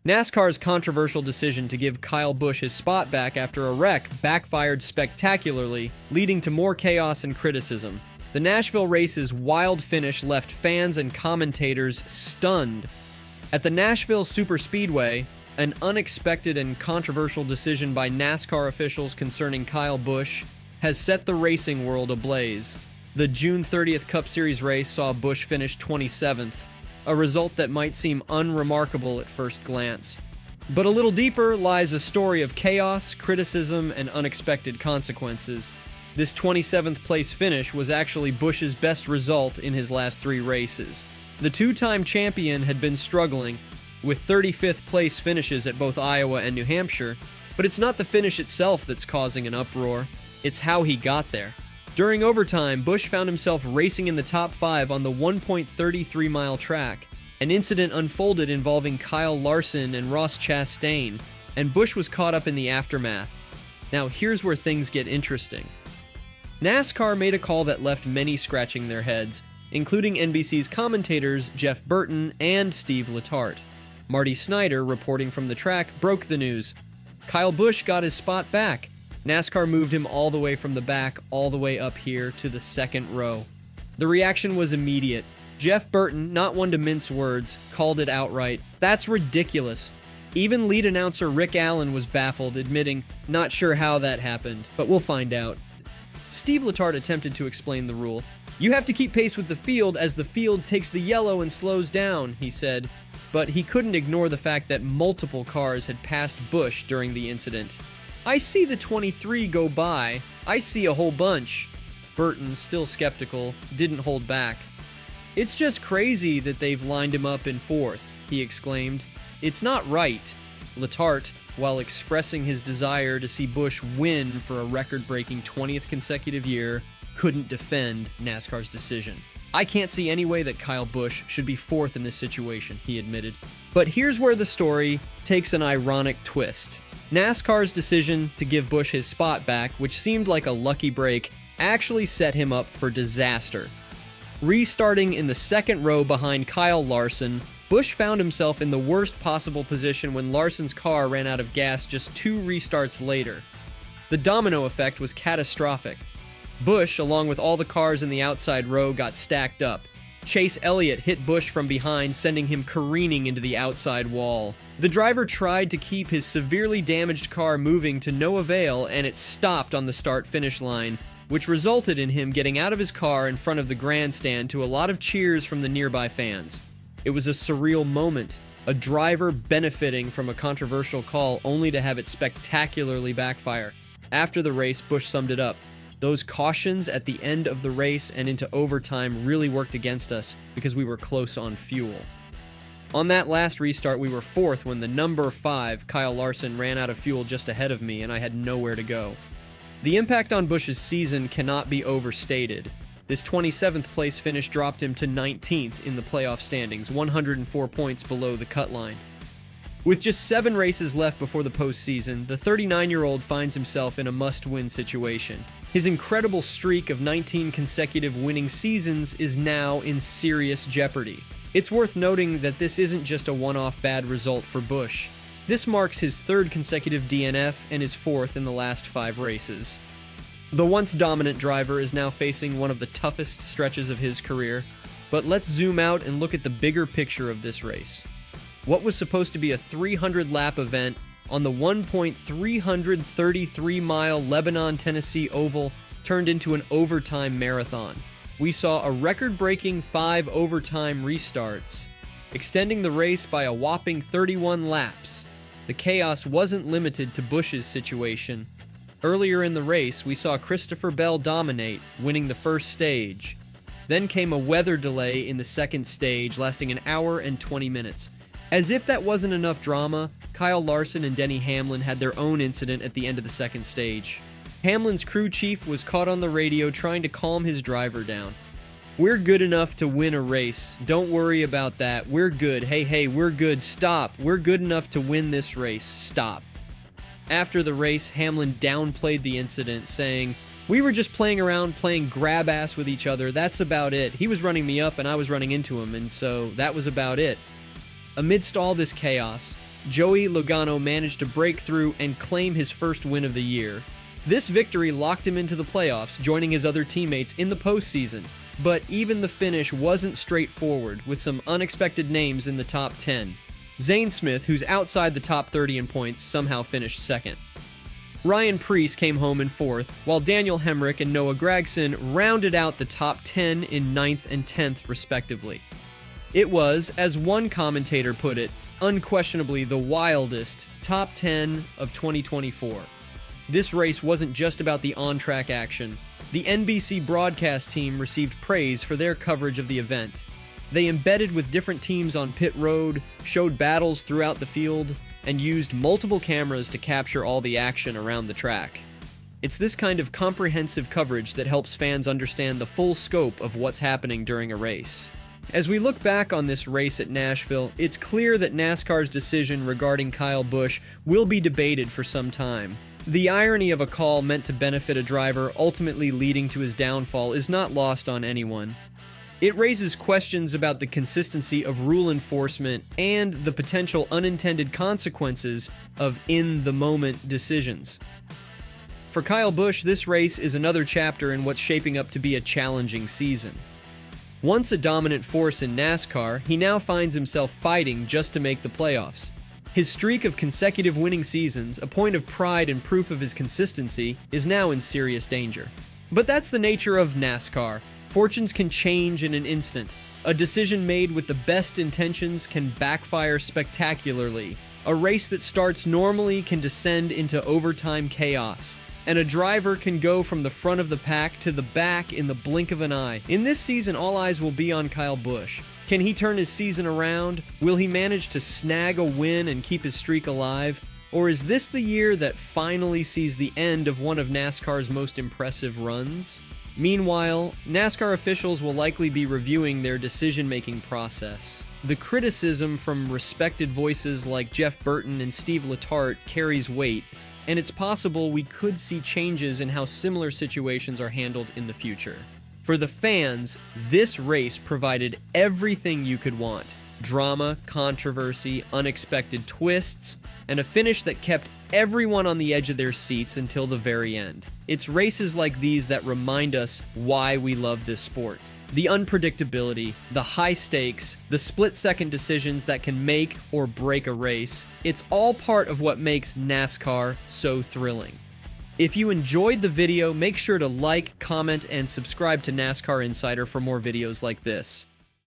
NASCAR's controversial decision to give Kyle Busch his spot back after a wreck backfired spectacularly, leading to more chaos and criticism. The Nashville race's wild finish left fans and commentators stunned. At the Nashville Superspeedway, an unexpected and controversial decision by NASCAR officials concerning Kyle Busch has set the racing world ablaze. The June 30th Cup Series race saw Busch finish 27th, a result that might seem unremarkable at first glance. But a little deeper lies a story of chaos, criticism, and unexpected consequences. This 27th place finish was actually Busch's best result in his last 3 races. The two-time champion had been struggling, with 35th place finishes at both Iowa and New Hampshire, but it's not the finish itself that's causing an uproar, it's how he got there. During overtime, Busch found himself racing in the top 5 on the 1.33-mile track. An incident unfolded involving Kyle Larson and Ross Chastain, and Busch was caught up in the aftermath. Now here's where things get interesting. NASCAR made a call that left many scratching their heads, including NBC's commentators Jeff Burton and Steve Letarte. Marty Snyder, reporting from the track, broke the news. Kyle Busch got his spot back. NASCAR moved him all the way from the back, all the way up here to the second row. The reaction was immediate. Jeff Burton, not one to mince words, called it outright. That's ridiculous. Even lead announcer Rick Allen was baffled, admitting, not sure how that happened, but we'll find out. Steve Letarte attempted to explain the rule. You have to keep pace with the field as the field takes the yellow and slows down, he said, but he couldn't ignore the fact that multiple cars had passed Busch during the incident. I see the 23 go by. I see a whole bunch. Burton, still skeptical, didn't hold back. It's just crazy that they've lined him up in 4th, he exclaimed. It's not right. Letarte, while expressing his desire to see Busch win for a record-breaking 20th consecutive year, couldn't defend NASCAR's decision. I can't see any way that Kyle Busch should be 4th in this situation, he admitted. But here's where the story takes an ironic twist. NASCAR's decision to give Busch his spot back, which seemed like a lucky break, actually set him up for disaster. Restarting in the second row behind Kyle Larson, Busch found himself in the worst possible position when Larson's car ran out of gas just 2 restarts later. The domino effect was catastrophic. Busch, along with all the cars in the outside row, got stacked up. Chase Elliott hit Busch from behind, sending him careening into the outside wall. The driver tried to keep his severely damaged car moving to no avail, and it stopped on the start-finish line, which resulted in him getting out of his car in front of the grandstand to a lot of cheers from the nearby fans. It was a surreal moment, a driver benefiting from a controversial call only to have it spectacularly backfire. After the race, Busch summed it up. Those cautions at the end of the race and into overtime really worked against us because we were close on fuel. On that last restart, we were 4th when the number 5, Kyle Larson, ran out of fuel just ahead of me and I had nowhere to go. The impact on Busch's season cannot be overstated. This 27th place finish dropped him to 19th in the playoff standings, 104 points below the cut line. With just 7 races left before the postseason, the 39-year-old finds himself in a must-win situation. His incredible streak of 19 consecutive winning seasons is now in serious jeopardy. It's worth noting that this isn't just a one-off bad result for Busch. This marks his 3rd consecutive DNF and his 4th in the last 5 races. The once dominant driver is now facing one of the toughest stretches of his career, but let's zoom out and look at the bigger picture of this race. What was supposed to be a 300-lap event on the 1.333-mile Lebanon, Tennessee Oval turned into an overtime marathon. We saw a record-breaking 5 overtime restarts, extending the race by a whopping 31 laps. The chaos wasn't limited to Busch's situation. Earlier in the race, we saw Christopher Bell dominate, winning the first stage. Then came a weather delay in the second stage, lasting an hour and 20 minutes. As if that wasn't enough drama, Kyle Larson and Denny Hamlin had their own incident at the end of the second stage. Hamlin's crew chief was caught on the radio trying to calm his driver down. We're good enough to win a race. Don't worry about that. We're good. Hey, we're good. Stop. We're good enough to win this race. Stop. After the race, Hamlin downplayed the incident, saying, "We were just playing around, playing grab ass with each other. That's about it. He was running me up and I was running into him, and so that was about it." Amidst all this chaos, Joey Logano managed to break through and claim his first win of the year. This victory locked him into the playoffs, joining his other teammates in the postseason. But even the finish wasn't straightforward, with some unexpected names in the top 10. Zane Smith, who's outside the top 30 in points, somehow finished second. Ryan Preece came home in fourth, while Daniel Hemrick and Noah Gragson rounded out the top 10 in 9th and 10th, respectively. It was, as one commentator put it, unquestionably the wildest top 10 of 2024. This race wasn't just about the on-track action. The NBC broadcast team received praise for their coverage of the event. They embedded with different teams on pit road, showed battles throughout the field, and used multiple cameras to capture all the action around the track. It's this kind of comprehensive coverage that helps fans understand the full scope of what's happening during a race. As we look back on this race at Nashville, it's clear that NASCAR's decision regarding Kyle Busch will be debated for some time. The irony of a call meant to benefit a driver ultimately leading to his downfall is not lost on anyone. It raises questions about the consistency of rule enforcement and the potential unintended consequences of in-the-moment decisions. For Kyle Busch, this race is another chapter in what's shaping up to be a challenging season. Once a dominant force in NASCAR, he now finds himself fighting just to make the playoffs. His streak of consecutive winning seasons, a point of pride and proof of his consistency, is now in serious danger. But that's the nature of NASCAR. Fortunes can change in an instant. A decision made with the best intentions can backfire spectacularly. A race that starts normally can descend into overtime chaos. And a driver can go from the front of the pack to the back in the blink of an eye. In this season, all eyes will be on Kyle Busch. Can he turn his season around? Will he manage to snag a win and keep his streak alive? Or is this the year that finally sees the end of one of NASCAR's most impressive runs? Meanwhile, NASCAR officials will likely be reviewing their decision-making process. The criticism from respected voices like Jeff Burton and Steve Letarte carries weight, and it's possible we could see changes in how similar situations are handled in the future. For the fans, this race provided everything you could want. Drama, controversy, unexpected twists, and a finish that kept everyone on the edge of their seats until the very end. It's races like these that remind us why we love this sport. The unpredictability, the high stakes, the split-second decisions that can make or break a race, it's all part of what makes NASCAR so thrilling. If you enjoyed the video, make sure to like, comment, and subscribe to NASCAR Insider for more videos like this.